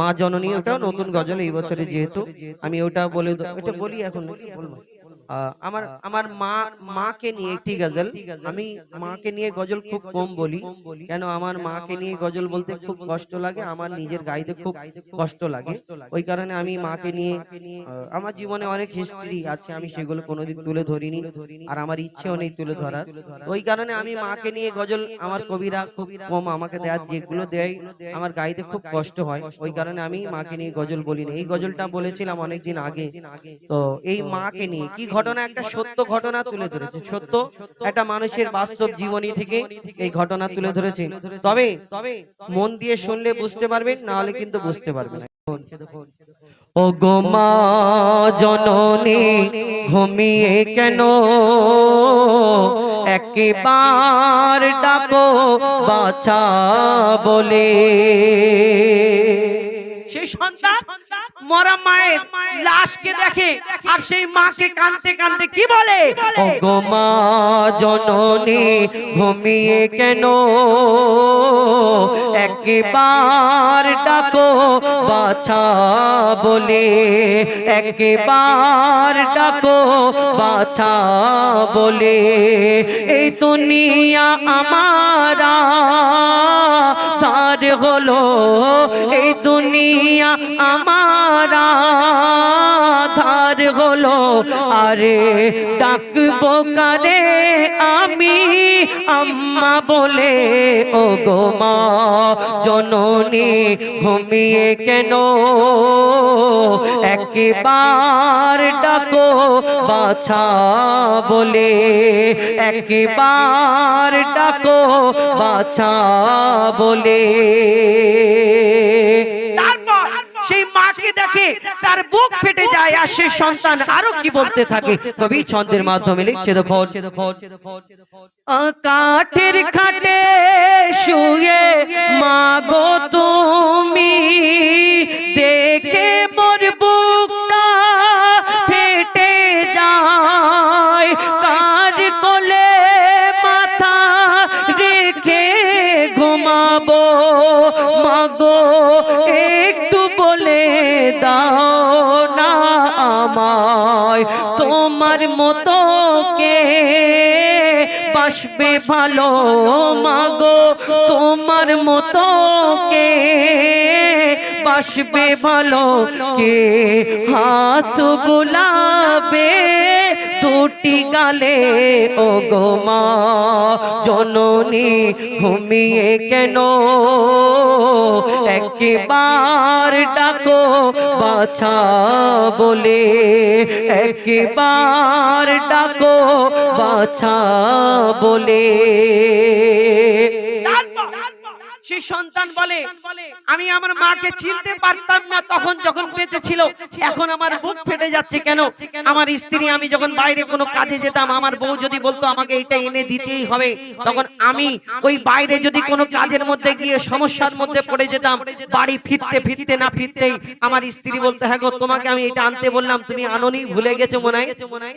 মা জননী, ওটাও নতুন গজল এই বছরে, যেহেতু আমি ওটা বলে ওটা বলি এখন বলবো। আমার আমার মাকে নিয়ে একটি গজল। আমি মাকে নিয়ে গজল খুব কম বলি, কেন আমার মাকে নিয়ে গজল বলতে খুব কষ্ট লাগে, আমার নিজের গাইতে খুব কষ্ট লাগে। ওই কারণে আমি মাকে নিয়ে আমার জীবনে অনেক হিস্ট্রি আছে, আমি সেগুলো কোনোদিন তুলে ধরিনি, আর আমার ইচ্ছেও নেই তুলে ধরার। ওই কারণে আমি মাকে নিয়ে গজল, আমার কবিরা খুব কম আমাকে দেয়, যেগুলো দেয় আমার গাইতে খুব কষ্ট হয়, ওই কারণে আমি মাকে নিয়ে গজল বলিনি। এই গজলটা বলেছিলাম অনেকদিন আগে। তো এই মাকে নিয়ে কি ঘটনা, একটা সত্য ঘটনা তুলে ধরেছে, সত্য একটা মানুষের বাস্তব জীবনী থেকে এই ঘটনা তুলে ধরেছে। তবে মন দিয়ে শুনলে বুঝতে পারবেন, না হলে কিন্তু বুঝতে পারবেন না। ও গো মা জননী ঘুমিয়ে কেন, একবার ডাকো বাছা বলে। সেই সন্তান মরা মায়ের লাশকে দেখে আর সেই মাকে কাঁদতে কাঁদতে কি বলে, ও গো মা জননী ঘুমিয়ে কেন, একবার ডাকো বাছা বলে, একবার ডাকো বাছা বলে। এই দুনিয়া আমারা তার হলো, এই দুনিয়া আমারা ধার হলো, আরে ডাকবো কারে আমি আম্মা বলে। ও গো মা জননী ঘুমিয়ে কেন, একবার ডাকো বাছা বলে, একবার ডাকো বাছা বলে। সেই মাকে দেখে তার বুক ফেটে যায়, আর সে সন্তান আরো কি বলতে থাকে, কবি ছন্দের মাধ্যমে লিখছে। দেখো, কাঠের খাটে শুয়ে মাগো তুমি, দেখে মোর বুকটা ফেটে যায়, কার কোলে মাথা রেখে ঘুমাবো মাগো, একটু বলে দাও না আমায়, তোমার মতো কে বাসবে ভালো মাগো, তোমার মতো কে বাসবে ভালো, কে হাত বুলাবে দুটি গালে। ও গো মা জননী ঘুমিয়ে কেন, একবার ডাকো বাছা বলে, একবার ডাকো বাছা বলে। সে সন্তান বলে, আমি আমার মাকে চিনতে পারতাম না তখন যখন বেঁচে ছিল, এখন আমার বুক ফেটে যাচ্ছে কেন, আমার স্ত্রী, আমি যখন বাইরে কোনো কাজে যেতাম, আমার বউ যদি বলতো আমাকে এটা এনে দিতেই হবে, তখন আমি ওই বাইরে যদি কোনো কাজের মধ্যে গিয়ে সমস্যার মধ্যে পড়ে যেতাম, বাড়ি ফিরতে ফিরতে না ফিরতেই আমার স্ত্রী বলতো, হ্যাঁ গো তোমাকে আমি এটা আনতে বললাম, তুমি আনোনি, ভুলে গেছো মনে হয়,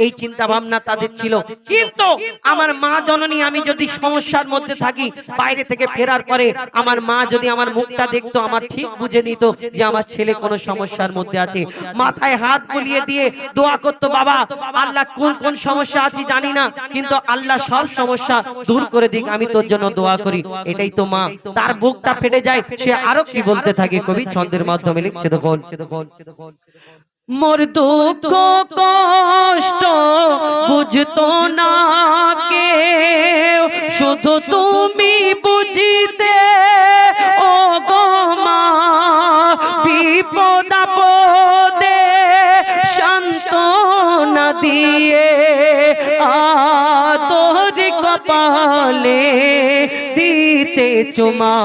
এই চিন্তা ভাবনা তাদের ছিল। কিন্তু আমার মা জননী, আমি যদি সমস্যার মধ্যে থাকি, বাইরে থেকে ফেরার পরে আমার মা যদি আমার মুখটা দেখতো, আমার ঠিক বুঝে নিত যে আমার ছেলে কোনো সমস্যার মধ্যে আছে, মাথায় হাত বুলিয়ে দিয়ে দোয়া করতো, বাবা আল্লাহ কোন কোন সমস্যা আছে জানি না, কিন্তু আল্লাহ সব সমস্যা দূর করে দিক, আমি তোর জন্য দোয়া করি। এটাই তো মা। তার বুকটা ফেটে যায়, সে আরো কি বলতে থাকে, কবি ছন্দের মাধ্যমে লিখছে। দেখুন, মোর দুঃখ কষ্ট বুঝতো না কেউ, শুধু তুমি বুঝিতে ও গো মা, বিপদ আপদে সান্ত্বনা দিয়ে আদর কপালে দিতে চুমা,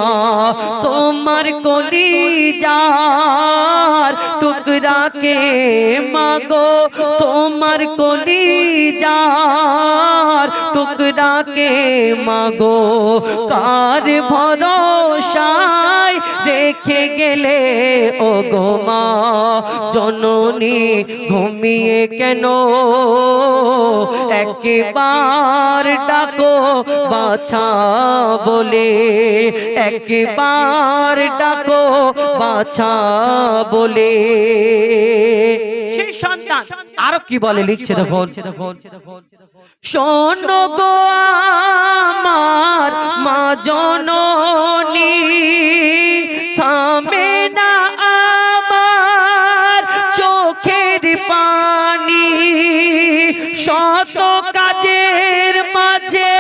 তোমার কলিজার টুকরাকে মাগো, তোমার কলিজার টুকরাকে মাগো, কার ভরসায় রেখে গেলে ও গো মা জননী ঘুমিয়ে কেন একবার ডাকো বাছা বলে একবার ডাকো বাছা বলে সেই সন্তান আরো কি বলে লিখছে দেখুন শোনো গো আমার মা জননী থামে না আমার চোখের পানি শত কাজের মাঝে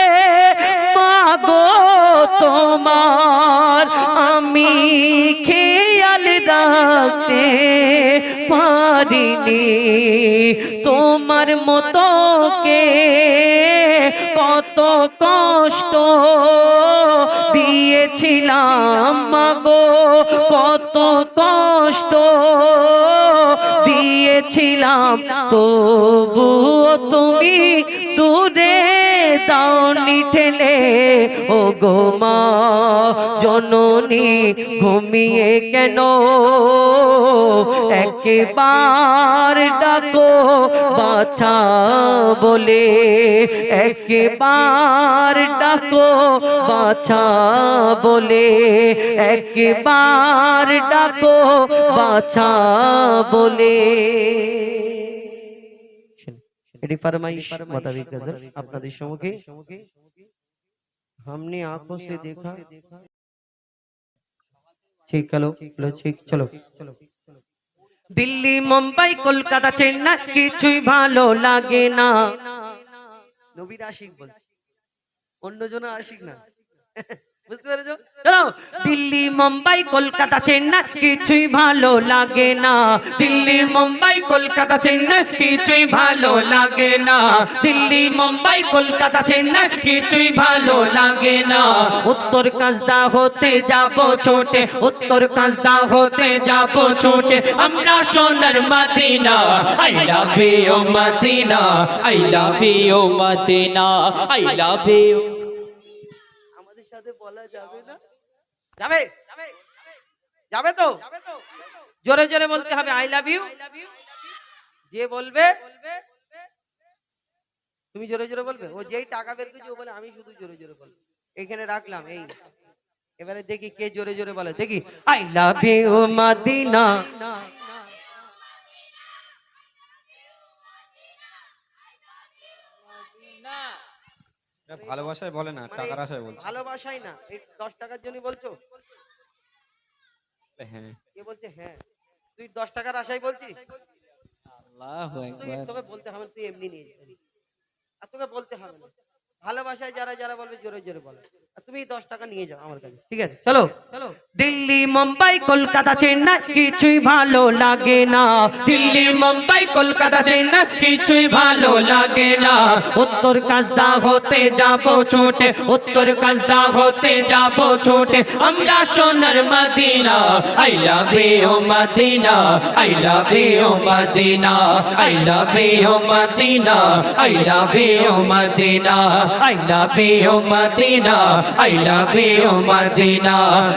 মাগো তোমার আমি খেয়াল রাখতে পারিনি তোমার মতো কে কত কষ্ট দিয়েছিলাম মাগো কত কষ্ট দিয়েছিলাম তবুও তুমি দূরে দাওনি ঠেলে ও গো মা জননী ঘুমিয়ে কেন একবার ডাকো বাছা বলে একবার ডাকো বাছা বলে একবার ডাকো বাছা বলে এটি फरमाइश मुताबिक गजल আপনাদের সম্মুখে हमने आंखों से देखा ठीक चलो ठीक चलो दिल्ली मुंबई कोलकाता चेन्नई কিছুই ভালো লাগে না নবীর আশিক বলছে অন্যজন আশিক না বুঝতে পেরেছো চলো দিল্লি মুম্বাই কলকাতা চেন্নাই কিছুই ভালো লাগে না দিল্লি মুম্বাই কলকাতা চেন্নাই কিছুই ভালো লাগে না দিল্লি মুম্বাই কলকাতা চেন্নাই কিছুই ভালো লাগে না উত্তর কাজদা হতে যাব ছোটে উত্তর কাজদা হতে যাব ছোটে আমরা সোনার Medina I love you Medina I love you Medina I love you বলা যাবে না যাবে যাবে তো জোরে জোরে বলতে হবে আই লাভ ইউ যে বলবে তুমি জোরে জোরে বলবে ও যেই টাকা বের করছে ও বলে আমি শুধু জোরে জোরে বলবো এখানে রাখলাম এই এবারে দেখি কে জোরে জোরে বলে দেখি আই লাভ ইউ মদিনা ভালোবাসায় বলে না টাকার আশায় বলছে ভালোবাসাই না এই 10 টাকার জন্য বলছো হ্যাঁ কে বলছে হ্যাঁ তুই 10 টাকার আশায় বলছিস আল্লাহু আকবার তোকে বলতে হবে তুই এমনি নিয়ে যাবি আর তোকে বলতে হবে না ভালোবাসায় যারা যারা বলবে জোরে জোরে বলে আর তুমি 10 টাকা নিয়ে যাও আমার কাছে ঠিক আছে চলো চলো দিল্লি মুম্বাই কলকাতা চেন্নাই কিছুই ভালো লাগে না দিল্লি মুম্বাই কলকাতা চেন্নাই কিছুই ভালো লাগে না উত্তর কাজদা হতে যাব ছোটে উত্তর কাজদা হতে যাব ছোটে আমরা সোনার Medina I love you Medina I love you Medina I love you Medina I love you Medina I love you Medina I love you Medina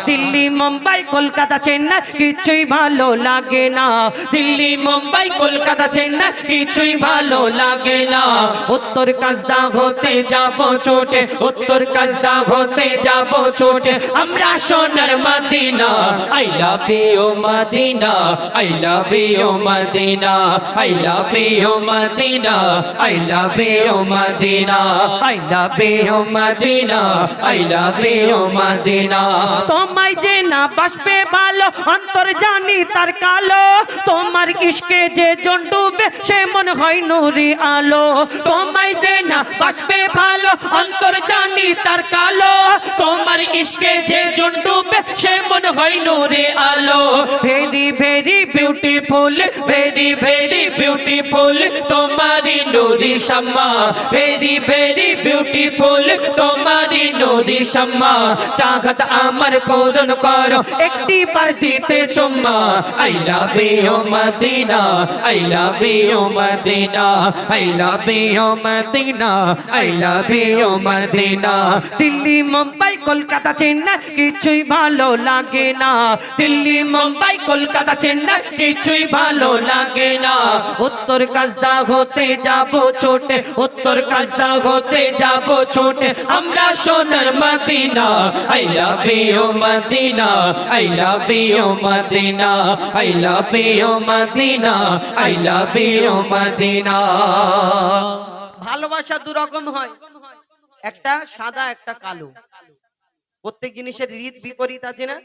Delhi Mumbai Kolkata Chennai কিছুই ভালো লাগে না দিল্লি মুম্বাই কলকাতা চেন্নাই কিছুই ভালো লাগে না উত্তর কাজদা হতে যাব ছোটে উত্তর কাজদা হতে যাব ছোটে আমরা সোনার Medina I love you Medina I love you Medina I love you Medina I love you Medina I love you Medina I love you Madina তোমায় যে না বাসবে ভালো অন্তর জানি তার কালো তোমার ইশকে যে জন ডুবে সে মন হয় নূরি আলো তোমায় যে না বাসবে ভালো অন্তর জানি তার কালো তোমার ইশকে যে জন ডুবে সে মন হয় নূরি আলো very very beautiful very very beautiful তোমারি নূর নুরি শাম্মা ভেরি ভেরি বিউটিফুল তোমারি নুরি শাম্মা চাহত আমার পূরণ করো একটি বার দিতে চুম্মা I love you Medina I love you Medina I love you Medina I love you Medina Delhi Mumbai Kolkata Chennai কিছুই ভালো লাগে না, দিল্লি মুম্বাই কলকাতা চেন্নাই কিছুই ভালো লাগে না উত্তর কাজদা হতে যাব ছোটে, উত্তর কাজদা হতে যাব ছোটে আমরা সোনার Medina I love you Medina I love you Medina I love you Medina I love you Madina ভালোবাসা দু রকম হয়, একটা সাদা একটা কালো। প্রত্যেক জিনিসের রীত বিপরীত আছে না?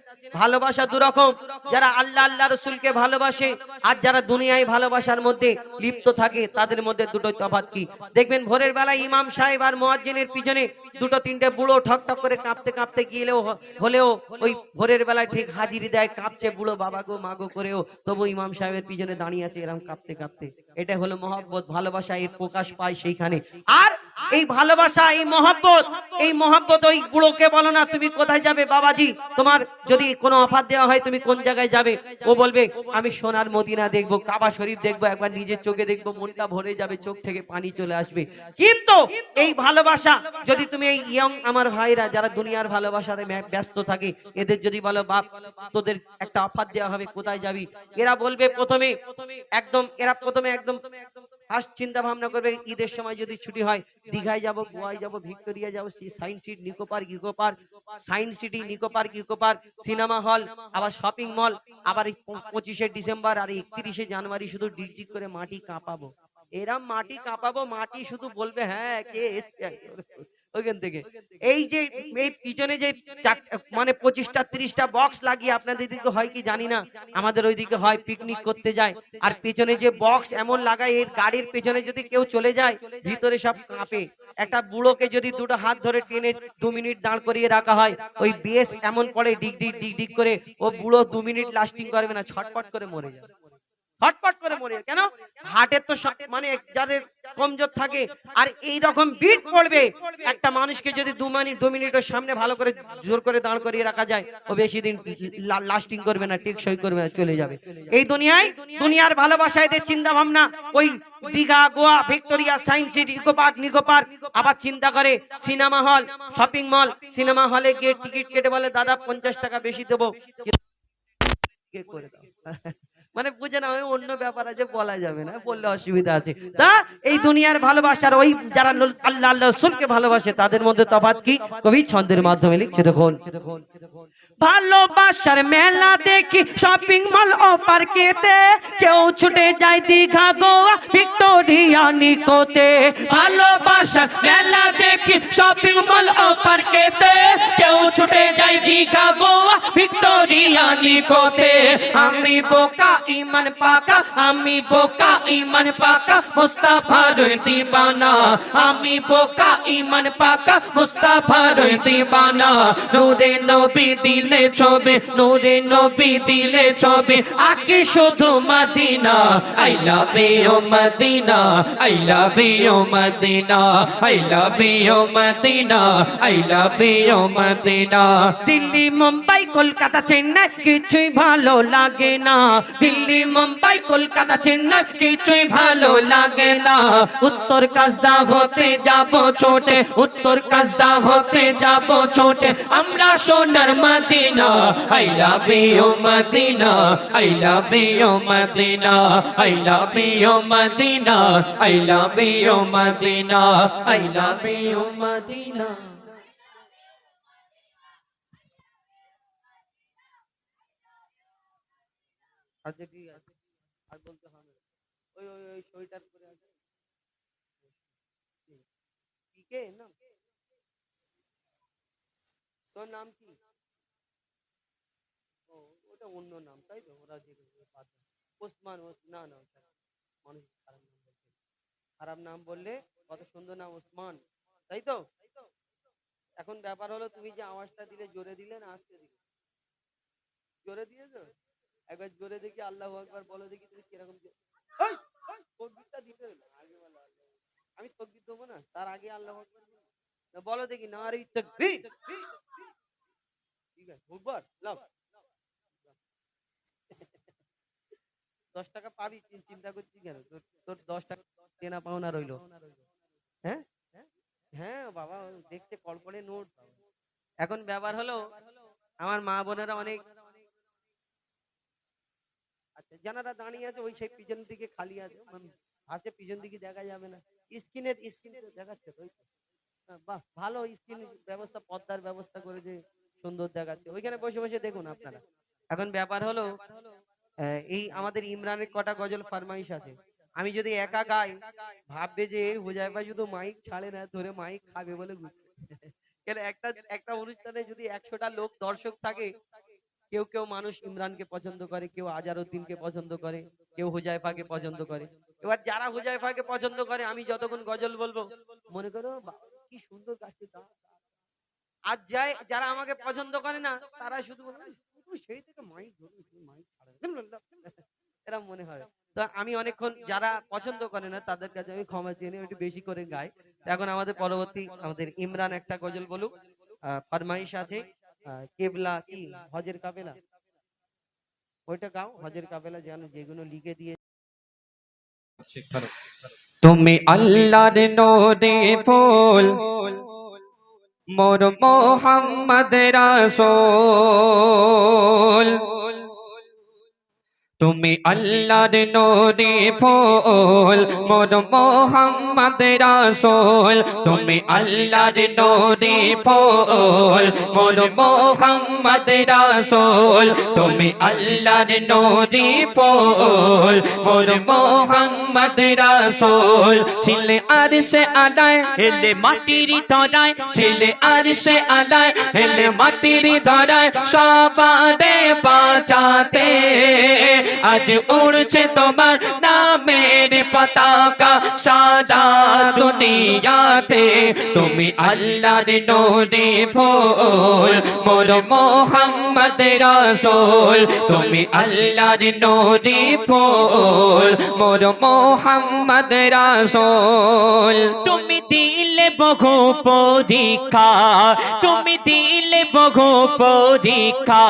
ভালোবাসা দু রকম, যারা আল্লাহ আল্লাহ রসুলকে ভালোবাসে আর যারা দুনিয়ায় ভালোবাসার মধ্যে লিপ্ত থাকে তাদের মধ্যে দুটো তফাৎ কি? দেখবেন ভোরের বেলায় ইমাম সাহেব আর মুয়াজ্জিনের পিছনে দুটো তিনটে বুড়ো ঠক ঠক করে কাঁপতে কাঁপতে গিয়েও হলেও ওই ভোরের বেলায় ঠিক হাজিরি দেয়, কাঁপছে বুড়ো বাবা গো মাগো করেও, তবু ইমাম সাহেবের পিছনে দাঁড়িয়ে আছে এরকম কাঁপতে কাঁপতে। এটা হলো মহব্বত, ভালোবাসা এর প্রকাশ পায় সেইখানে। আর এই ভালোবাসা এই মহব্বত ওই বুড়োকে বলো না তুমি কোথায় যাবে বাবাজি, তোমার যদি কোনো অফার দেওয়া হয় তুমি কোন জায়গায় যাবে, ও বলবে আমি সোনার মদিনা দেখবো, কাবা শরীফ দেখবো, একবার নিজের চোখে দেখবো, মনটা ভরে যাবে, চোখ থেকে পানি চলে আসবে। কিন্তু এই ভালোবাসা যদি তুমি এই ইয়ং আমার ভাইরা যারা দুনিয়ার ভালোবাসাতে ব্যস্ত থাকে, এদের যদি বলো বাপ তোদের একটা অফার দেওয়া হবে কোথায় যাবি, এরা বলবে প্রথমে একদম ফার্স্ট চিন্তা ভাবনা করবে ঈদের সময় যদি ছুটি হয় দীঘায় যাব, গোয়ায় যাব, ভিক্টোরিয়া যাব, science city, Nicco park, science city, Nicco park, cinema hall, আবার শপিং মল, আবার 25শে ডিসেম্বর আর 31শে জানুয়ারি শুধু ডিগ করে মাটি কাঁপাবো। এরা মাটি কাঁপাবো, মাটি শুধু বলবে হ্যাঁ কে এসছে ওইখান থেকে। এই যে এই পিছনে যে মানে 25টা 30টা বক্স লাগিয়ে আপনাদের দিকে হয় কি জানি না, আমাদের ওইদিকে হয় পিকনিক করতে যায়, আর পেছনে যে বক্স এমন লাগায় এর গাড়ির পেছনে যদি কেউ চলে যায় ভিতরে সব কাঁপে। একটা বুড়োকে যদি দুটো হাত ধরে টেনে 2 মিনিট দাঁড় করিয়ে রাখা হয়, ওই বেশ এমন পড়ে ডিগ ডিগ করে, ও বুড়ো 2 মিনিট লাস্টিং করবে না, ছটপট করে মরে যায়, ছটপট করে মরে। কেন? হার্টের তো মানে যাদের কমজোর থাকে, আর এই রকম বিট পড়বে একটা মানুষকে যদি 2 মিনিটের সামনে ভালো করে জোর করে দাঁড় করিয়ে রাখা যায়, ও বেশি দিন লাস্টিং করবে না, টেকসই করবে না, চলে যাবে। এই দুনিয়ার ভালোবাসা এদের চিন্তা ভাবনা ওই Digha, Goa, Victoria, science city, Nicco park, আবার চিন্তা করে cinema hall, shopping mall. Cinema হলে গিয়ে টিকিট কেটে বলে দাদা 50 টাকা বেশি দেবো, করে দাও। মানে বুঝে না, অন্য ব্যাপার আছে, বলা যাবে না, বললে অসুবিধা আছে। তা এই দুনিয়ার ভালোবাসার ওই যারা আল্লাহ আল্লাহ রাসূলকে ভালোবাসে তাদের মধ্যে তফাৎ কি? কবি ছন্দের মাধ্যমে লিখছে দেখুন, ভালোবাসার মেলা দেখি শপিং মল ও পার্কেতে, কেউ ছুটে যায় দীঘা, গোয়া, ভিক্টোরিয়া, নিকোতে। ভালোবাসার মেলা দেখি শপিং মল ও পার্কেতে, কেউ ছুটে যায় দীঘা, গোয়া, ভিক্টোরিয়া, নিকোতে। আমি বোকা ইমান পাকা, আমি বোকা ইমান পাকা, মুস্তাফার দিবানা। আমি বোকা ইমান পাকা, মুস্তাফার দিবানা। নূরে নবী দিলে ছবে, নূরে নবী দিলে ছবে, আকি শুধু Medina. I love you Medina, I love you Medina, I love you Medina, I love you Medina. Delhi Mumbai Kolkata Chennai কিছুই ভালো লাগে না, দিল্লি মুম্বাই কলকাতা চেন্নাই কিছুই ভালো লাগে না। উত্তর কাজদা হতে যাব ছোটে, উত্তর কাজদা হতে যাব ছোটে আমরা সোনার Medina. I love you Medina, I love you Medina, I love you Medina, I love you Medina, I love you Medina. আচ্ছা ঠিক আছে, আর বলতে হবে না। ওই সোয়েটার পরে আছে পিকে না, তোর নাম কি? ও ওটা অন্য নাম তাই তো, ওরা যে ওসমান, না না মানুষ খারাপ নাম বললে কত সুন্দর নাম ওসমান, তাই তো? এখন ব্যাপার হলো তুমি যে আওয়াজটা দিলে, জোরে দিলে না আস্তে দিলে? জোরে দিয়েছো, একবার জোরে দেখি আল্লাহু আকবার বলো দেখি তুমি কিরকম। কোন দিকটা দিতে হলো আগে বলো। আমি তকবীর দেবো না, তার আগে আল্লাহু আকবার বলো দেখি, নারে তাকবীর। ঠিক আছে, একবার লাভ 10 টাকা পাবি, চিন্তা করছিস কেন? তোর 10 টাকা দেনা পাওনা রইলো। হ্যাঁ হ্যাঁ বাবা, দেখছে কড়কড়ে নোট। এখন ব্যাপার হলো, আমার মা বোনেরা অনেক আচ্ছা যারা দাঁড়িয়ে আছে ওই সেই পিছন দিকে খালি আছে, আছে পিছন দিকে দেখা যাবে না, স্ক্রিনে দেখাচ্ছে তো। বাহ, ভালো স্ক্রিন ব্যবস্থা, পর্দার ব্যবস্থা করেছে, সুন্দর দেখাচ্ছে, ওইখানে বসে বসে দেখুন আপনারা। এখন ব্যাপার হলো, এই আমাদের ইমরানের কটা গজল ফরমাইশ আছে, আমি যদি একা গাই ভাববে যে হুজাইফা শুধু মাইক ছাড়ে না, ধরে মাইক খাবে বলে ঘুরছে। কেন একটা অনুষ্ঠানে যদি 100টা লোক দর্শক থাকে, কেউ কেউ মানুষ ইমরানকে পছন্দ করে, কেউ আজারউদ্দিনকে পছন্দ করে, কেউ হুজাইফাকে পছন্দ করে। এবার যারা হুজাইফাকে পছন্দ করে, আমি যতক্ষণ গজল বলবো মনে করো কি সুন্দর গাচ্ছে গান। আর যারা আমাকে পছন্দ করে না, তারা শুধু বলে সেই থেকে মাইক ছাড়ে এরা মনে হয়। তো আমি অনেকক্ষণ, যারা পছন্দ করে না তাদের কাছে আমি ক্ষমা চেয়ে নিই, একটু বেশি করে গাই। এখন আমাদের পরবর্তী আমাদের ইমরান একটা গজল বলুক, ফরমাইশ আছে, কেবলা কি হজের কাফেলা, ওইটা গাও, হজের কাফেলা যেগুলো লিখে দিয়ে। তুমি আল্লাহর নূরে ফুল, মোর মোহাম্মদ রাসূল। তুমি আল্লাহর নূরে ফুল, মোর মোহাম্মদ রাসূল। তুমি আল্লাহর নূরে ফুল, মোর মোহাম্মদ রাসূল। তুমি আল্লাহর নূরে ফুল, মোর মোহাম্মদ রাসূল। ছিলে আরশে আলায়, হেলে মাটির তলায়, ছিলে আরশে আলায়, হেলে মাটির তলায়, সবারে বাঁচাতে আজ উড়ছে তোমার নামের পতাকা সারা দুনিয়াতে। তুমি আল্লাহর নূরে ফুল, মোর মোহাম্মদ রাসূল। তুমি আল্লাহর নূরে ফুল, মোর মোহাম্মদ রাসূল। তুমি দিলে বহু পরীক্ষা, তুমি দিলে বহু পরীক্ষা,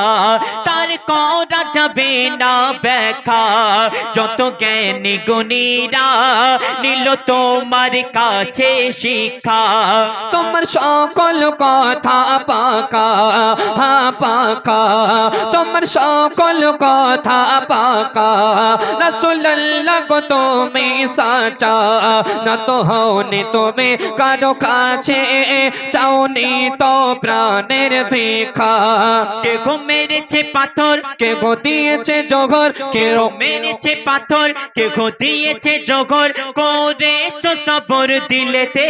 তার করা যাবে না ব্যাখ্যা। যত জ্ঞানী গুণীরা নিল তোমার কাছে শিক্ষা। তোমার সকল কথা পাকা পাকা, তোমার সকল কথা পাকা। রাসূলুল্লাহ গো তুমি সাচা, না তো হওনি তুমি কারো কাছে, চাওনি তো প্রাণের ভিক্ষা। কে গো মেরেছে পাথর, কে গো দিয়েছে জোহর, কে গো মেরেছে পাথর, কে গো দিয়েছে জোহর, করেছো সবর দিলেতে।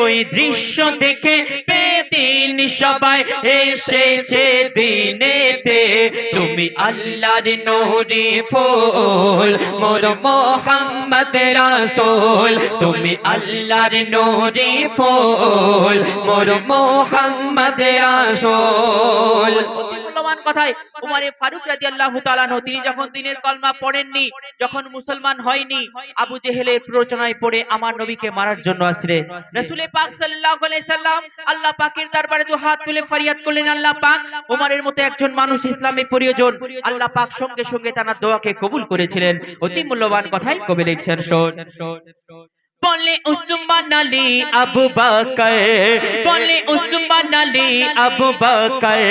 ওই দৃশ্য দেখে বেদিন সবাই এসেছে দিনেতে। তুমি আল্লাহর নূরে ফুল, মোর মোহাম্মদ রাসূল। তুমি আল্লাহর নূরে ফুল, মোর মোহাম্মদ রাসূল। মূল্যবান কথায় উমর ফারুক রাদিয়াল্লাহু তাআলা আনহু, তিনি যখন দিনের কলমা পড়েননি, যখন মুসলমান হয়নি, আবু জেহেলের প্ররোচনায় পড়ে আমার নবীকে মারার জন্য আসলেন। রাসূল পাক সাল্লাল্লাহু আলাইহি সাল্লাম আল্লাহ পাকের দরবারে দু হাত তুলে ফরিয়াদ করলেন, আল্লাহ পাক উমরের মতো একজন মানুষ ইসলামে প্রয়োজন। আল্লাহ পাক সঙ্গে সঙ্গে তার দোয়াকে কবুল করেছিলেন। অতি মূল্যবান কথাই কবি লিখছেন, শোন। বলে উসমান আলী আবু বকর, বলে উসমান আলী আবু বকর,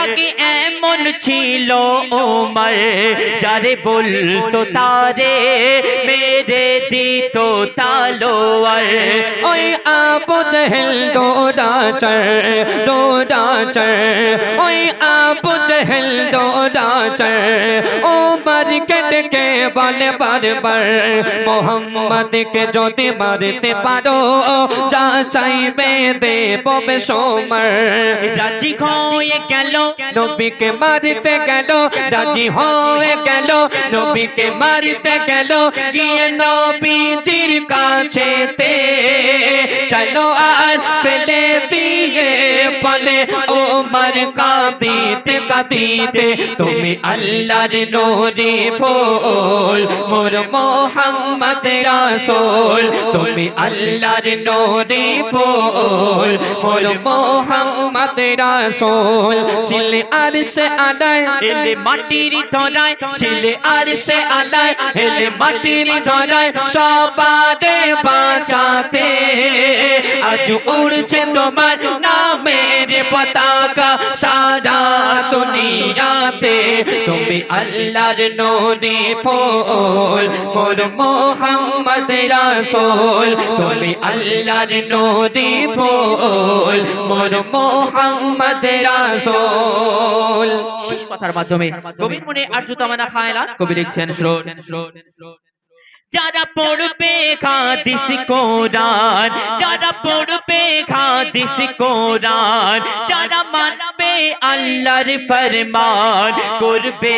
আগে এমন ছিল ওমর, যারে বলতো তারে মেরে দিত তালোয়ার। ওই আবু জেহেল দৌড়াচর দৌড়াচর, ওই আবু জেহেল দৌড়াচর। ওমর কে বলে বারবার, মোহাম্মদকে যদি মারতে পারো, যা চাইবে দেব বেসুমার। রাজি হয়ে গেল নবীকে মারতে গেল, রাজি হয়ে গেল নবীকে মারতে গেল, গিয়ে নবীজির কাছেতে তলোয়ার ফেলে দিয়ে বলে ওমর কাঁদিতে কাঁদিতে তুমি আল্লাহর নূরে ফুল মোর মোহাম্মদ রাসূল তুমি আল্লাহর নূরে ফুল মোর মোহাম্মদ রাসূল ছিলে আরশে আলায় এলে মাটির ধরায় ছিলে আরশে আলায় এলে মাটির ধরায় সবারে বাঁচাতে আজ উড়ছে তোমার নামের পতাকা সারা দুনিয়াতে তুমি আল্লাহর নূরে ফুল মোর মোহাম্মদ রাসূল তুমি আল্লাহর নূরে ফুল মোর মোহাম্মদ রাসূল শেষ কথার মাধ্যমে কবির মনে আরজু তামান্না খায়লাত কবি লিখছেন শুনুন যারা পড়বে হাদিস কোরআন যারা পড়বে হাদিস কোরআন যারা মানবে আল্লাহর ফরমান করবে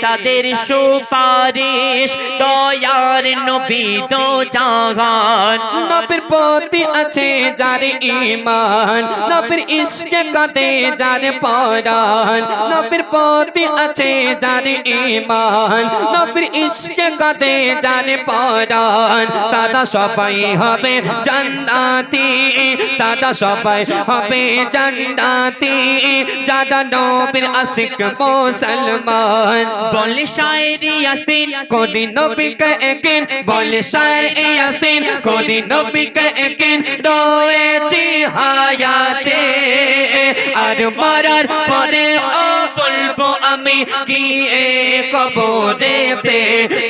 তাদের সুপারিশ দয়ার নবী দো জাহান নবীর প্রতি আছে যার ঈমান নবীর ইশকে কাঁদে যার পরাণ নবীর প্রতি আছে যার ঈমান নবীর ইশকে কাঁদে যার পরাণ তারা সবাই হবে জান্নাতি তারা সবাই হবে জান্নাতি যারা নবীর আশিক মুসলমান বলে শায়রি ইয়াসিন কোদি নবী কে একিন বলে শায়রি ইয়াসিন কোদি নবী কে একিন রয়েছি হায়াতে আর মরার পরে ও বলবো আমি কি এ কবরেতে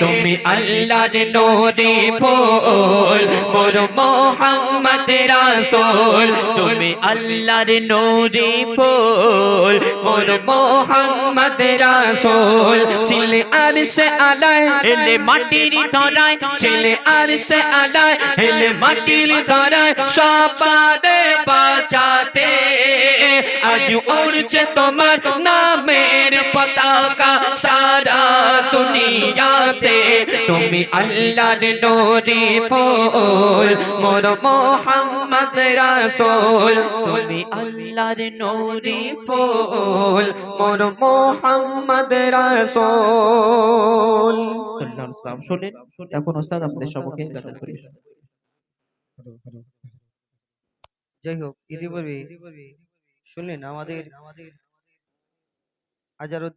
তুমি আল্লাহর নূরে ফুল মোর মোহাম্মদ রাসূল তুমি আল্লাহর নূরে ফুল মোর মোহাম্মদ রাসূল ছিলে আরশে আলায় এলে মাটির ধরায় ছিলে আরশে আলায় এলে মাটির ধরায় সবারে বাঁচাতে আজ উড়ছে তোমার নামের পতাকা সারা দুনিয়াতে তুমি আল্লাহর নূরে ফুল মোর মোহাম্মদ রাসূল তুমি আল্লাহর নূরে ফুল মোর মোহাম্মদ রাসূল সাল্লাল্লাহু আলাইহি ওয়াসাল্লাম শুনেন এখন ওস্তাদ আপনাদের সম্মুখে গাজল পরিবেশন যাই হোক ইতিপূর্বে শুনলেন আমাদের হাজারো